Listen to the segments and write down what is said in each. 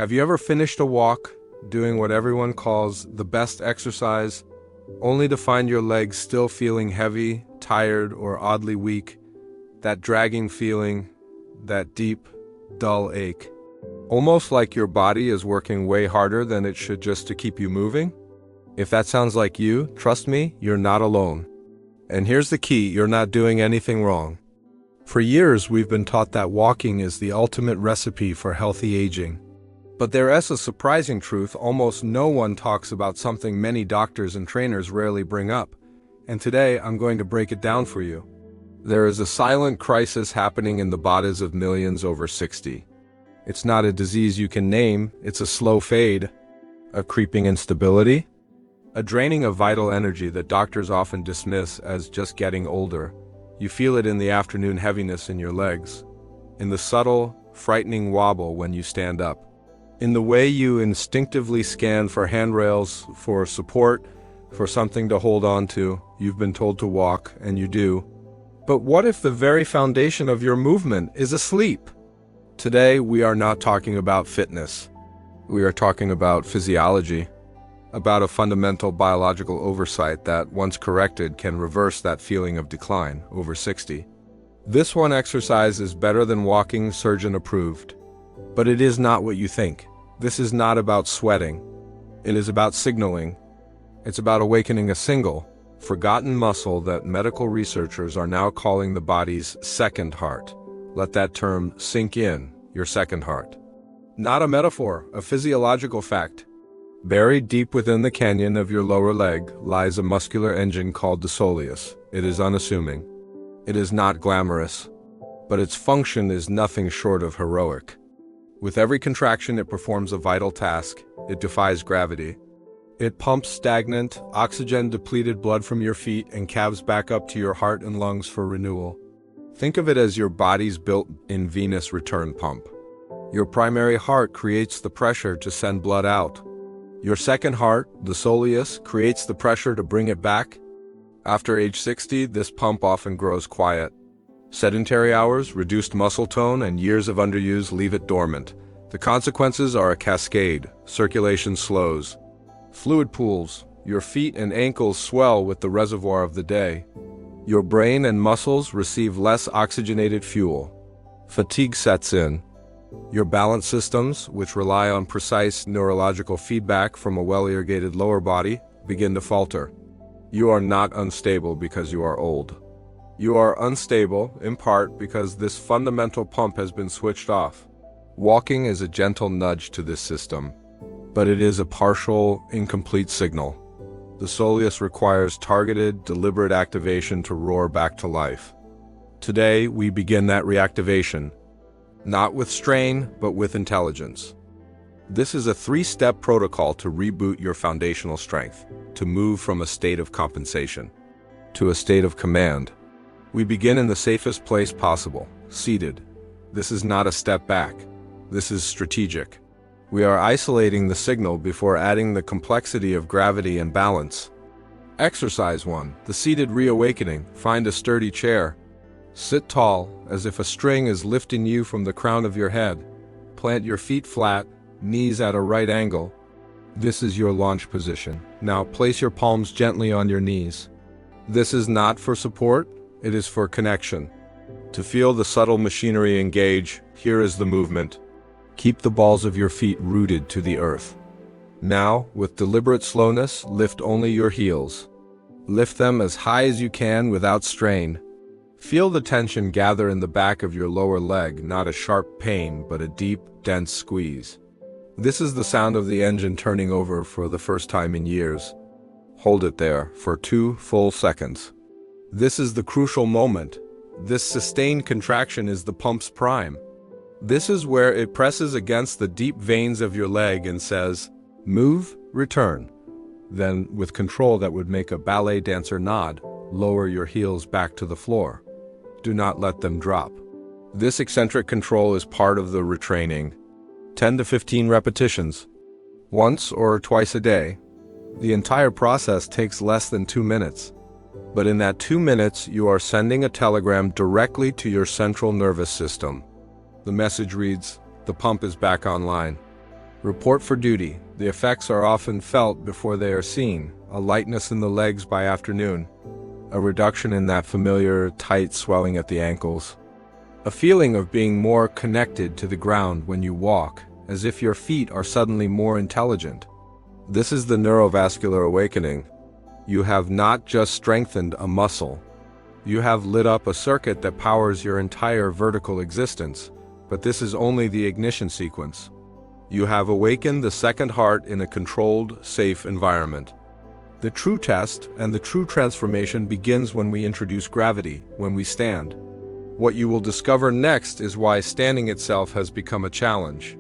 Have you ever finished a walk, doing what everyone calls the best exercise, only to find your legs still feeling heavy, tired, or oddly weak? That dragging feeling, that deep, dull ache. Almost like your body is working way harder than it should just to keep you moving? If that sounds like you, trust me, you're not alone. And here's the key, you're not doing anything wrong. For years, we've been taught that walking is the ultimate recipe for healthy aging. But there is a surprising truth: almost no one talks about something many doctors and trainers rarely bring up. And today, I'm going to break it down for you. There is a silent crisis happening in the bodies of millions over 60. It's not a disease you can name, it's a slow fade, a creeping instability, a draining of vital energy that doctors often dismiss as just getting older. You feel it in the afternoon heaviness in your legs, in the subtle, frightening wobble when you stand up, in the way you instinctively scan for handrails, for support, for something to hold on to. You've been told to walk, and you do. But what if the very foundation of your movement is asleep? Today, we are not talking about fitness. We are talking about physiology, about a fundamental biological oversight that, once corrected, can reverse that feeling of decline over 60. This one exercise is better than walking, surgeon approved. But it is not what you think. This is not about sweating. It is about signaling. It's about awakening a single, forgotten muscle that medical researchers are now calling the body's second heart. Let that term sink in, your second heart. Not a metaphor, a physiological fact. Buried deep within the canyon of your lower leg lies a muscular engine called the soleus. It is unassuming. It is not glamorous, but its function is nothing short of heroic. With every contraction, it performs a vital task. It defies gravity. It pumps stagnant, oxygen-depleted blood from your feet and calves back up to your heart and lungs for renewal. Think of it as your body's built-in venous return pump. Your primary heart creates the pressure to send blood out. Your second heart, the soleus, creates the pressure to bring it back. After age 60, this pump often grows quiet. Sedentary hours, reduced muscle tone, and years of underuse leave it dormant. The consequences are a cascade. Circulation slows. Fluid pools. Your feet and ankles swell with the reservoir of the day. Your brain and muscles receive less oxygenated fuel. Fatigue sets in. Your balance systems, which rely on precise neurological feedback from a well-irrigated lower body, begin to falter. You are not unstable because you are old. You are unstable, in part, because this fundamental pump has been switched off. Walking is a gentle nudge to this system, but it is a partial, incomplete signal. The soleus requires targeted, deliberate activation to roar back to life. Today, we begin that reactivation, not with strain, but with intelligence. This is a 3-step protocol to reboot your foundational strength, to move from a state of compensation to a state of command. We begin in the safest place possible, seated. This is not a step back. This is strategic. We are isolating the signal before adding the complexity of gravity and balance. Exercise 1, the seated reawakening. Find a sturdy chair. Sit tall, as if a string is lifting you from the crown of your head. Plant your feet flat, knees at a right angle. This is your launch position. Now place your palms gently on your knees. This is not for support, it is for connection. To feel the subtle machinery engage, here is the movement. Keep the balls of your feet rooted to the earth. Now, with deliberate slowness, lift only your heels. Lift them as high as you can without strain. Feel the tension gather in the back of your lower leg, not a sharp pain, but a deep, dense squeeze. This is the sound of the engine turning over for the first time in years. Hold it there for 2 full seconds. This is the crucial moment. This sustained contraction is the pump's prime. This is where it presses against the deep veins of your leg and says, move, return. Then, with control that would make a ballet dancer nod, lower your heels back to the floor. Do not let them drop. This eccentric control is part of the retraining. 10 to 15 repetitions, once or twice a day. The entire process takes less than 2 minutes. But in that 2 minutes, you are sending a telegram directly to your central nervous system. The message reads, the pump is back online. Report for duty. The effects are often felt before they are seen. A lightness in the legs by afternoon. A reduction in that familiar, tight swelling at the ankles. A feeling of being more connected to the ground when you walk, as if your feet are suddenly more intelligent. This is the neurovascular awakening. You have not just strengthened a muscle. You have lit up a circuit that powers your entire vertical existence, but this is only the ignition sequence. You have awakened the second heart in a controlled, safe environment. The true test and the true transformation begins when we introduce gravity, when we stand. What you will discover next is why standing itself has become a challenge,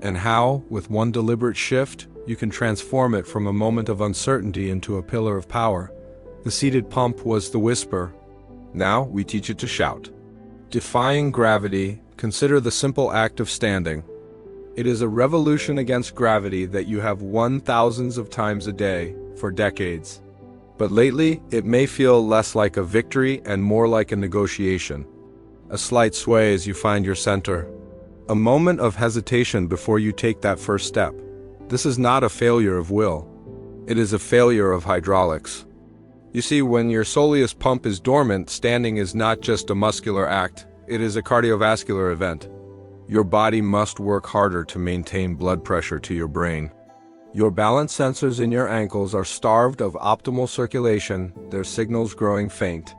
and how, with one deliberate shift, you can transform it from a moment of uncertainty into a pillar of power. The seated pump was the whisper. Now we teach it to shout. Defying gravity, consider the simple act of standing. It is a revolution against gravity that you have won thousands of times a day for decades. But lately, it may feel less like a victory and more like a negotiation. A slight sway as you find your center. A moment of hesitation before you take that first step. This is not a failure of will. It is a failure of hydraulics. You see, when your soleus pump is dormant, standing is not just a muscular act, it is a cardiovascular event. Your body must work harder to maintain blood pressure to your brain. Your balance sensors in your ankles are starved of optimal circulation, their signals growing faint.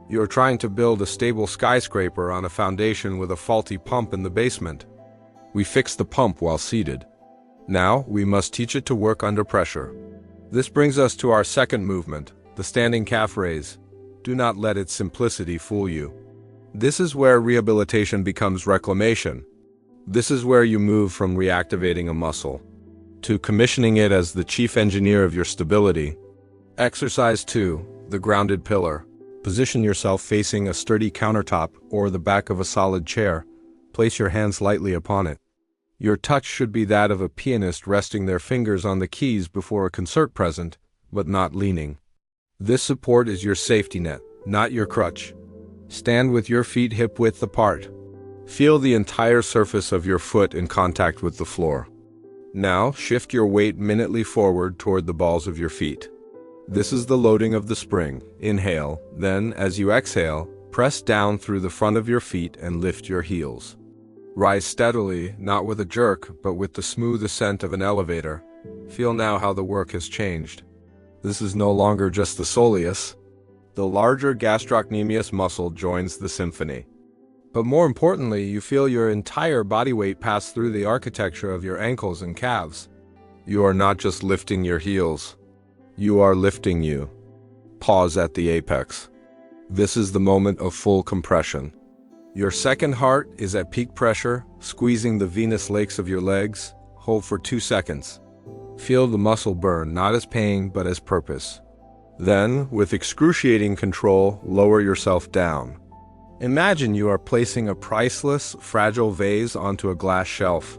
You are trying to build a stable skyscraper on a foundation with a faulty pump in the basement. We fix the pump while seated. Now, we must teach it to work under pressure. This brings us to our second movement, the standing calf raise. Do not let its simplicity fool you. This is where rehabilitation becomes reclamation. This is where you move from reactivating a muscle to commissioning it as the chief engineer of your stability. Exercise 2, the grounded pillar. Position yourself facing a sturdy countertop or the back of a solid chair. Place your hands lightly upon it. Your touch should be that of a pianist resting their fingers on the keys before a concert present, but not leaning. This support is your safety net, not your crutch. Stand with your feet hip-width apart. Feel the entire surface of your foot in contact with the floor. Now, shift your weight minutely forward toward the balls of your feet. This is the loading of the spring. Inhale, then, as you exhale, press down through the front of your feet and lift your heels. Rise steadily, not with a jerk, but with the smooth ascent of an elevator. Feel now how the work has changed. This is no longer just the soleus. The larger gastrocnemius muscle joins the symphony. But more importantly, you feel your entire body weight pass through the architecture of your ankles and calves. You are not just lifting your heels. You are lifting you. Pause at the apex. This is the moment of full compression. Your second heart is at peak pressure, squeezing the venous lakes of your legs. Hold for 2 seconds. Feel the muscle burn, not as pain, but as purpose. Then, with excruciating control, lower yourself down. Imagine you are placing a priceless, fragile vase onto a glass shelf.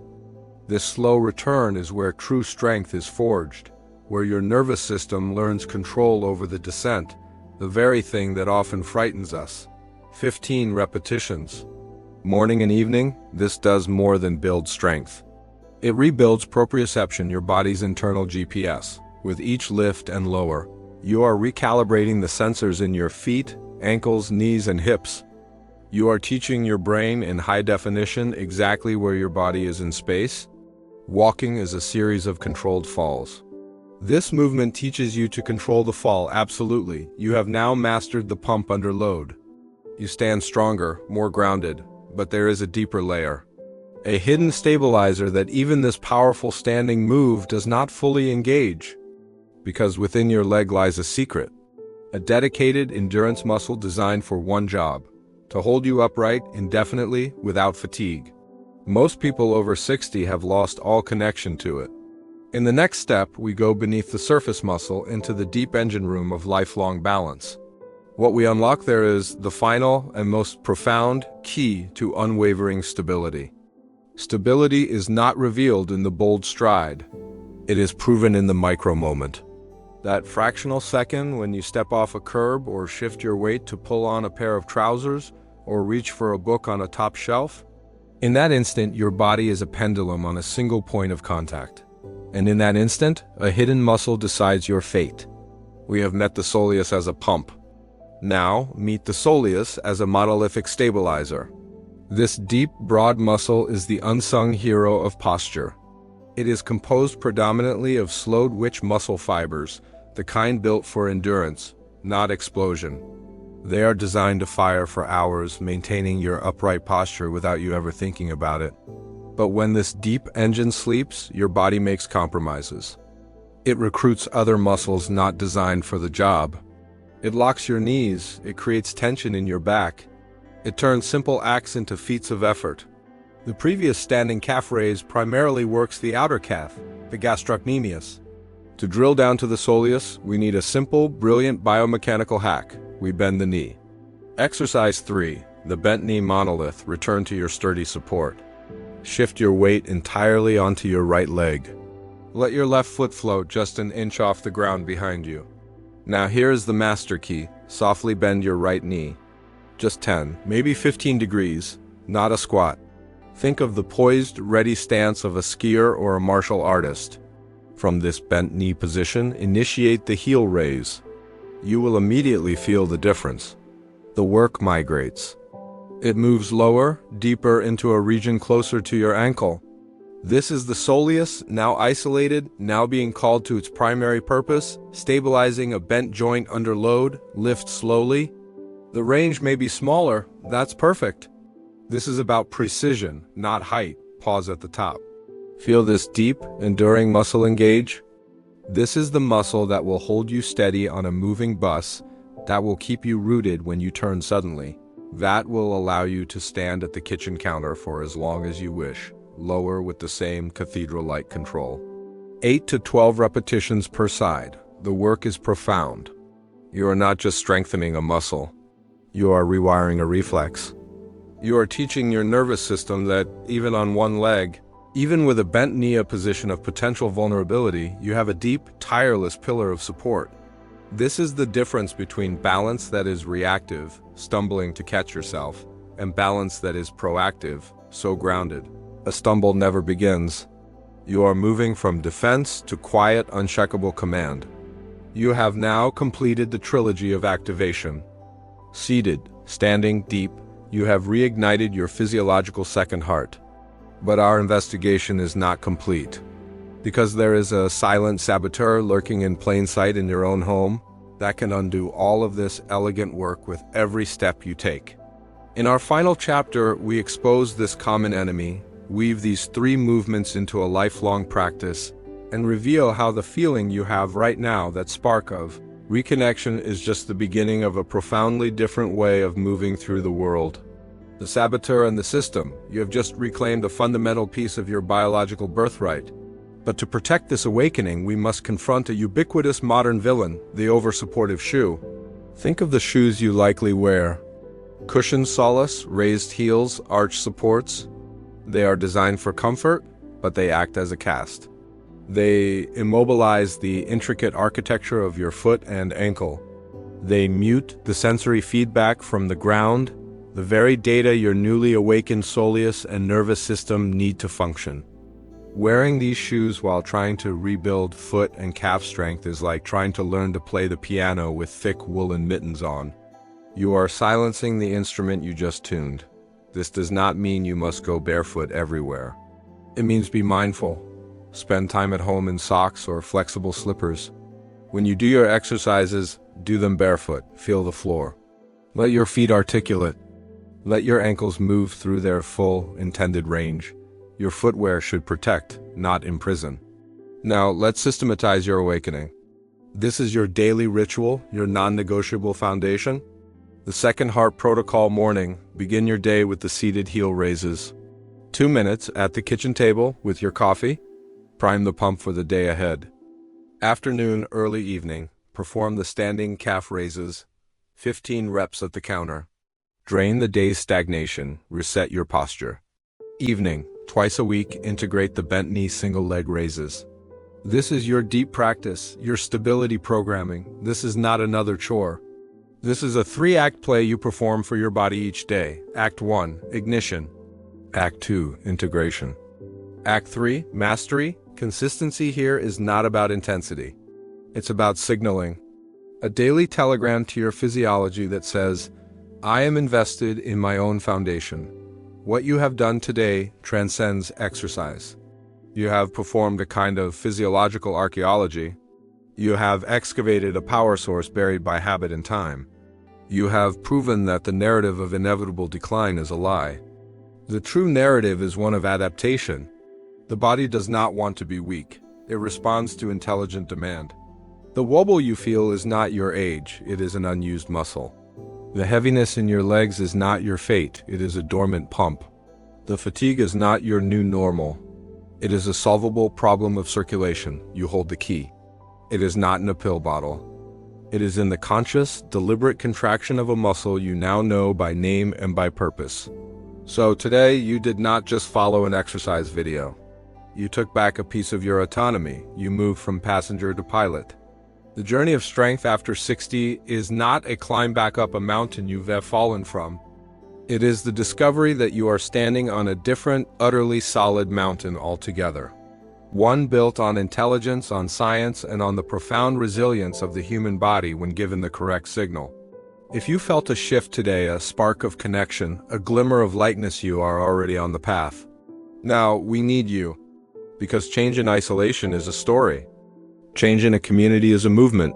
This slow return is where true strength is forged, where your nervous system learns control over the descent, the very thing that often frightens us. 15 repetitions. Morning and evening, this does more than build strength. It rebuilds proprioception, your body's internal GPS. With each lift and lower, you are recalibrating the sensors in your feet, ankles, knees, and hips. You are teaching your brain in high definition exactly where your body is in space. Walking is a series of controlled falls. This movement teaches you to control the fall, absolutely. You have now mastered the pump under load. You stand stronger, more grounded, but there is a deeper layer. A hidden stabilizer that even this powerful standing move does not fully engage. Because within your leg lies a secret. A dedicated endurance muscle designed for one job: to hold you upright indefinitely without fatigue. Most people over 60 have lost all connection to it. In the next step, we go beneath the surface muscle into the deep engine room of lifelong balance. What we unlock there is the final and most profound key to unwavering stability. Stability is not revealed in the bold stride. It is proven in the micro moment. That fractional second when you step off a curb or shift your weight to pull on a pair of trousers or reach for a book on a top shelf. In that instant, your body is a pendulum on a single point of contact. And in that instant, a hidden muscle decides your fate. We have met the soleus as a pump. Now, meet the soleus as a monolithic stabilizer. This deep, broad muscle is the unsung hero of posture. It is composed predominantly of slow-twitch muscle fibers, the kind built for endurance, not explosion. They are designed to fire for hours, maintaining your upright posture without you ever thinking about it. But when this deep engine sleeps, your body makes compromises. It recruits other muscles not designed for the job. It locks your knees, it creates tension in your back. It turns simple acts into feats of effort. The previous standing calf raise primarily works the outer calf, the gastrocnemius. To drill down to the soleus, we need a simple, brilliant biomechanical hack. We bend the knee. Exercise 3, the bent knee monolith. Return to your sturdy support. Shift your weight entirely onto your right leg. Let your left foot float just an inch off the ground behind you. Now here is the master key. Softly bend your right knee. Just 10, maybe 15 degrees, not a squat. Think of the poised, ready stance of a skier or a martial artist. From this bent knee position, initiate the heel raise. You will immediately feel the difference. The work migrates. It moves lower, deeper into a region closer to your ankle. This is the soleus, now isolated, now being called to its primary purpose, stabilizing a bent joint under load. Lift slowly. The range may be smaller, that's perfect. This is about precision, not height. Pause at the top. Feel this deep, enduring muscle engage? This is the muscle that will hold you steady on a moving bus, that will keep you rooted when you turn suddenly. That will allow you to stand at the kitchen counter for as long as you wish, lower with the same cathedral-like control. 8 to 12 repetitions per side. The work is profound. You are not just strengthening a muscle, you are rewiring a reflex. You are teaching your nervous system that, even on one leg, even with a bent knee, a position of potential vulnerability, you have a deep, tireless pillar of support. This is the difference between balance that is reactive, stumbling to catch yourself, and balance that is proactive, so grounded. A stumble never begins. You are moving from defense to quiet, unshakable command. You have now completed the trilogy of activation. Seated, standing deep, you have reignited your physiological second heart. But our investigation is not complete. Because there is a silent saboteur lurking in plain sight in your own home that can undo all of this elegant work with every step you take. In our final chapter, we expose this common enemy, weave these 3 movements into a lifelong practice, and reveal how the feeling you have right now, that spark of reconnection, is just the beginning of a profoundly different way of moving through the world. The saboteur and the system, you have just reclaimed a fundamental piece of your biological birthright. But to protect this awakening, we must confront a ubiquitous modern villain, the over-supportive shoe. Think of the shoes you likely wear. Cushioned solace, raised heels, arch supports. They are designed for comfort, but they act as a cast. They immobilize the intricate architecture of your foot and ankle. They mute the sensory feedback from the ground, the very data your newly awakened soleus and nervous system need to function. Wearing these shoes while trying to rebuild foot and calf strength is like trying to learn to play the piano with thick woolen mittens on. You are silencing the instrument you just tuned. This does not mean you must go barefoot everywhere. It means be mindful. Spend time at home in socks or flexible slippers. When you do your exercises, do them barefoot. Feel the floor. Let your feet articulate. Let your ankles move through their full, intended range. Your footwear should protect, not imprison. Now, let's systematize your awakening. This is your daily ritual, your non-negotiable foundation. The second heart protocol morning. Begin your day with the seated heel raises. 2 minutes at the kitchen table with your coffee. Prime the pump for the day ahead. Afternoon, early evening. Perform the standing calf raises. 15 reps at the counter. Drain the day's stagnation. Reset your posture. Evening. Twice a week, integrate the bent knee single leg raises. This is your deep practice, your stability programming. This is not another chore. This is a 3-act play you perform for your body each day. Act 1, ignition. Act 2, integration. Act 3, mastery. Consistency here is not about intensity. It's about signaling. A daily telegram to your physiology that says, I am invested in my own foundation. What you have done today transcends exercise. You have performed a kind of physiological archaeology. You have excavated a power source buried by habit and time. You have proven that the narrative of inevitable decline is a lie. The true narrative is one of adaptation. The body does not want to be weak. It responds to intelligent demand. The wobble you feel is not your age, it is an unused muscle. The heaviness in your legs is not your fate, it is a dormant pump. The fatigue is not your new normal. It is a solvable problem of circulation. You hold the key. It is not in a pill bottle. It is in the conscious, deliberate contraction of a muscle you now know by name and by purpose. So today, you did not just follow an exercise video. You took back a piece of your autonomy. You moved from passenger to pilot. The journey of strength after 60 is not a climb back up a mountain you've fallen from. It is the discovery that you are standing on a different, utterly solid mountain altogether. One built on intelligence, on science, and on the profound resilience of the human body when given the correct signal. If you felt a shift today, a spark of connection, a glimmer of lightness, you are already on the path. Now, we need you. Because change in isolation is a story. Change in a community is a movement.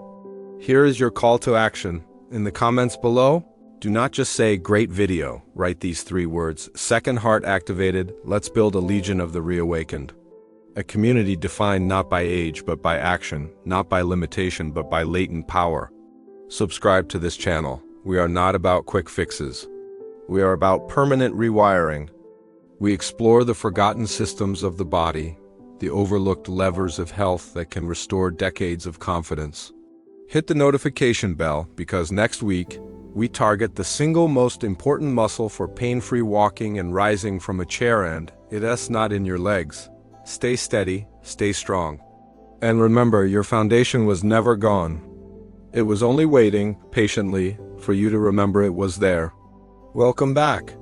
Here is your call to action. In the comments below, do not just say great video. Write these 3 words. Second heart activated. Let's build a legion of the reawakened. A community defined not by age but by action, not by limitation but by latent power. Subscribe to this channel. We are not about quick fixes. We are about permanent rewiring. We explore the forgotten systems of the body, the overlooked levers of health that can restore decades of confidence. Hit the notification bell because next week, we target the single most important muscle for pain-free walking and rising from a chair, and it's not in your legs. Stay steady, stay strong. And remember, your foundation was never gone. It was only waiting, patiently, for you to remember it was there. Welcome back.